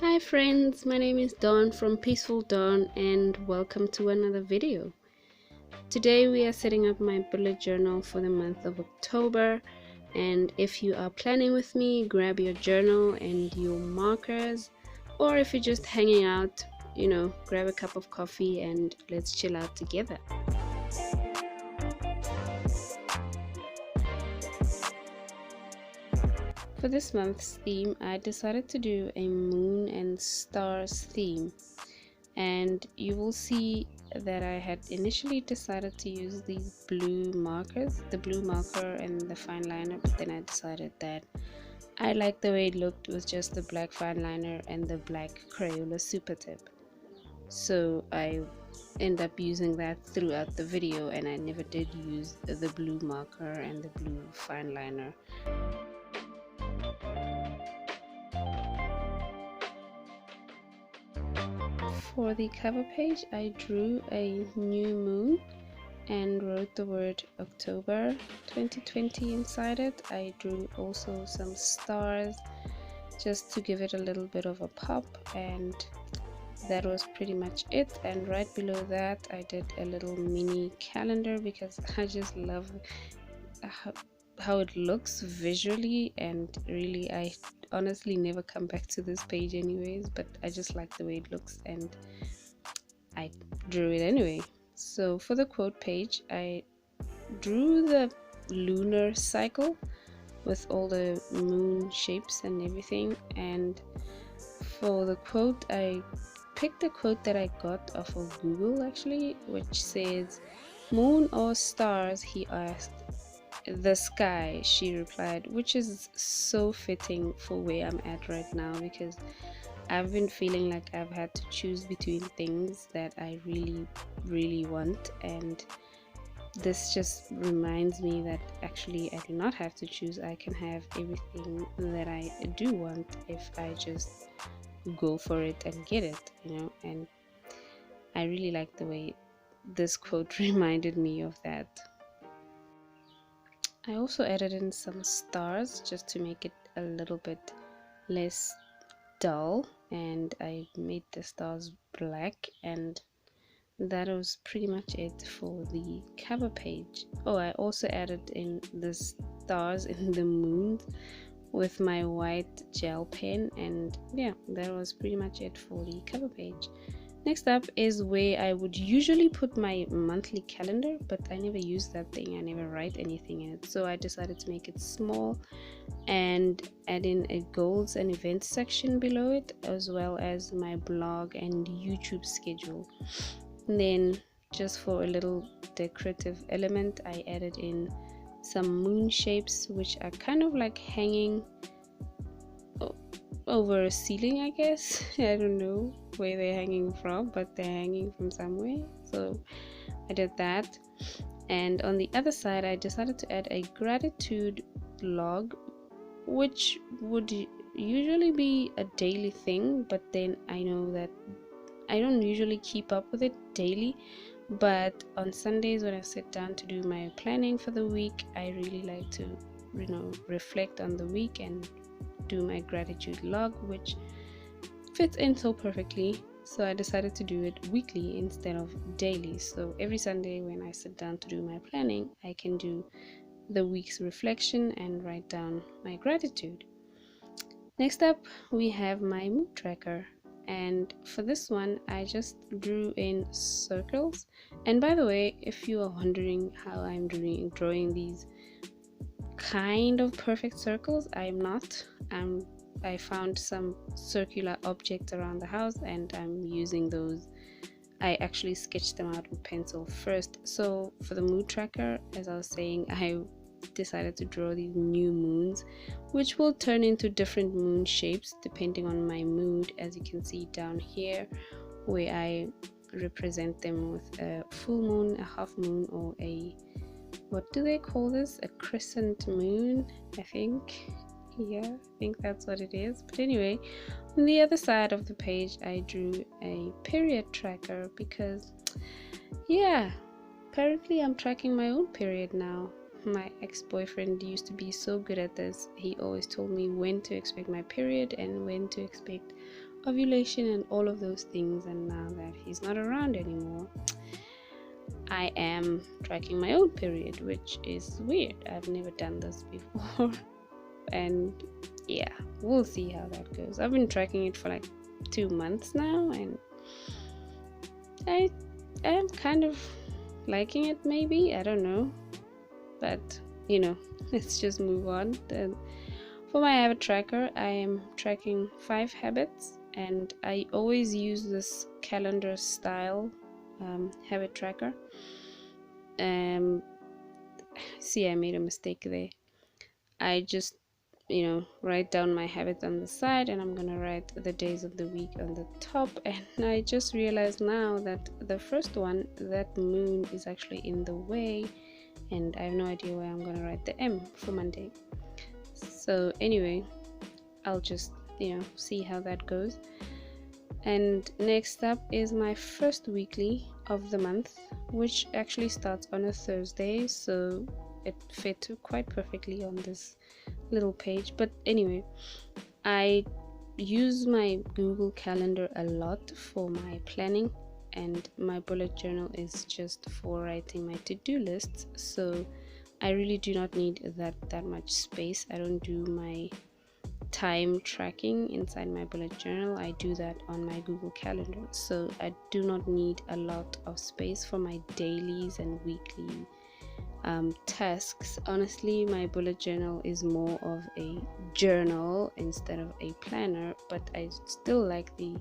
Hi friends, my name is Dawn from Peaceful Dawn and welcome to another video. Today we are setting up my bullet journal for the month of October, and if you are planning with me, grab your journal and your markers, or if you're just hanging out, grab a cup of coffee and let's chill out together. For this month's theme, I decided to do a moon and stars theme, and you will see that I had initially decided to use these blue markers, the blue marker and the fine liner, but then I decided that I liked the way it looked with just the black fine liner and the black Crayola super tip. So I end up using that throughout the video, and I never did use the blue marker and the blue fine liner. For the cover page, I drew a new moon and wrote the word October 2020 inside it. I drew also some stars just to give it a little bit of a pop, and that was pretty much it. And right below that I did a little mini calendar because I just love how it looks visually, and really I honestly never come back to this page anyways, but I just like the way it looks and I drew it anyway. So for the quote page, I drew the lunar cycle with all the moon shapes and everything, and for the quote I picked a quote that I got off of Google actually, which says, "Moon or stars?" he asked. "The sky," she replied, which is so fitting for where I'm at right now, because I've been feeling like I've had to choose between things that I really want, and this just reminds me that actually I do not have to choose. I can have everything that I do want if I just go for it and get it, and I really like the way this quote reminded me of that. I also added in some stars just to make it a little bit less dull, and I made the stars black, and that was pretty much it for the cover page. Oh, I also added in the stars in the moon with my white gel pen, and yeah, that was pretty much it for the cover page. Next up is where I would usually put my monthly calendar, but I never use that thing. I never write anything in it, so I decided to make it small and add in a goals and events section below it, as well as my blog and YouTube schedule. And then just for a little decorative element, I added in some moon shapes, which are kind of like hanging over a ceiling, I guess. I don't know where they're hanging from, but they're hanging from somewhere, so I did that. And on the other side, I decided to add a gratitude log, which would usually be a daily thing, but then I know that I don't usually keep up with it daily, but on Sundays when I sit down to do my planning for the week, I really like to reflect on the week and do my gratitude log, which fits in so perfectly. So I decided to do it weekly instead of daily, so every Sunday when I sit down to do my planning, I can do the week's reflection and write down my gratitude. Next up, we have my mood tracker, and for this one I just drew in circles. And by the way, if you are wondering how I'm drawing these kind of perfect circles, I'm not. I found some circular objects around the house and I'm using those. I actually sketched them out with pencil first. So for the mood tracker, as I was saying, I decided to draw these new moons, which will turn into different moon shapes depending on my mood, as you can see down here, where I represent them with a full moon, a half moon, or a, what do they call this, a crescent moon, I think. Yeah, I think that's what it is. But anyway, on the other side of the page I drew a period tracker because, yeah, apparently I'm tracking my own period now. my ex-boyfriend used to be so good at this. He always told me when to expect my period and when to expect ovulation and all of those things, and now that he's not around anymore, I am tracking my own period, which is weird. I've never done this before. And yeah, we'll see how that goes. I've been tracking it for like 2 months now, and I am kind of liking it, maybe, I don't know, but let's just move on. Then for my habit tracker, I am tracking 5 habits, and I always use this calendar style habit tracker. See, I made a mistake there. I just write down my habits on the side, and I'm gonna write the days of the week on the top. And I just realized now that the first one, that moon, is actually in the way, and I have no idea where I'm gonna write the M for Monday. So anyway, I'll just see how that goes. And next up is my first weekly of the month, which actually starts on a Thursday, so it fit quite perfectly on this little page. But anyway, I use my Google Calendar a lot for my planning, and my bullet journal is just for writing my to-do lists, so I really do not need that much space. I don't do my time tracking inside my bullet journal. I do that on my Google Calendar, so I do not need a lot of space for my dailies and weekly tasks. Honestly, my bullet journal is more of a journal instead of a planner, but I still like the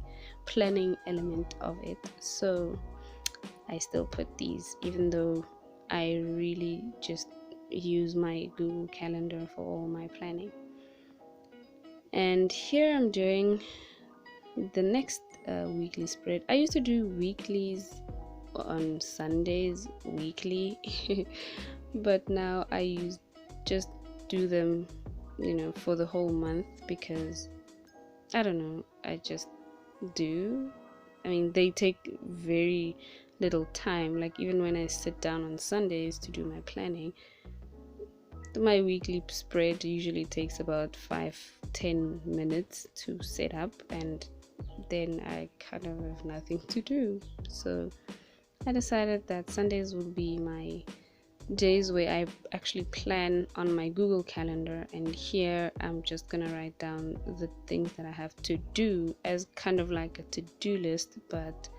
planning element of it, so I still put these, even though I really just use my Google Calendar for all my planning. And here I'm doing the next weekly spread. I used to do weeklies on Sundays weekly but now I just do them for the whole month, because I don't know, I just do. I mean, they take very little time. Like, even when I sit down on Sundays to do my planning, my weekly spread usually takes about 5-10 minutes to set up, and then I kind of have nothing to do. So I decided that Sundays would be my days where I actually plan on my Google Calendar, and here I'm just gonna write down the things that I have to do as kind of like a to-do list, but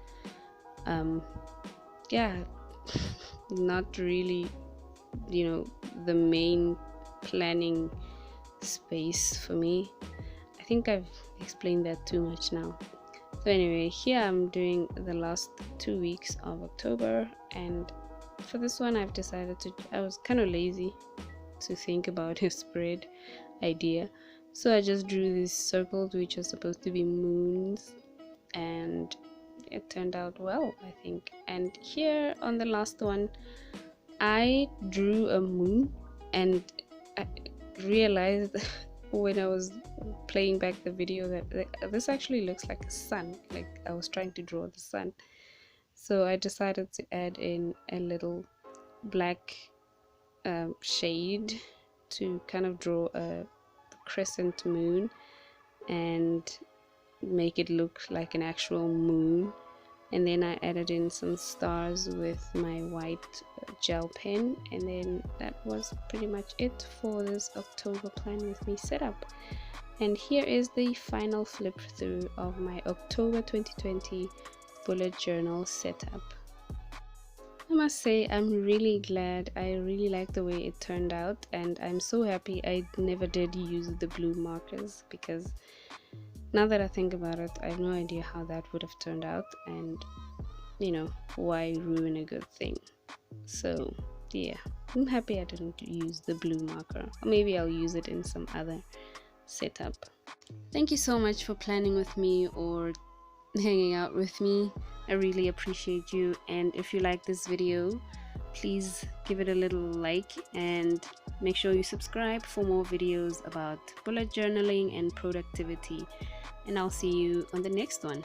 yeah, not really the main planning space for me. I think I've explained that too much now. So anyway, here I'm doing the last 2 weeks of October, and for this one I've decided I was kind of lazy to think about a spread idea, so I just drew these circles which are supposed to be moons, and it turned out well, I think. And here on the last one I drew a moon, and I realized when I was playing back the video that this actually looks like a sun. Like, I was trying to draw the sun, so I decided to add in a little black shade to kind of draw a crescent moon and make it look like an actual moon. And then I added in some stars with my white gel pen, and then that was pretty much it for this October Plan With Me setup. And here is the final flip through of my October 2020 bullet journal setup. I must say, I'm really glad. I really like the way it turned out, and I'm so happy I never did use the blue markers, because now that I think about it, I have no idea how that would have turned out, and why ruin a good thing. So yeah, I'm happy I didn't use the blue marker, or maybe I'll use it in some other setup. Thank you so much for planning with me or hanging out with me. I really appreciate you, and if you like this video, please give it a little like and make sure you subscribe for more videos about bullet journaling and productivity, and I'll see you on the next one.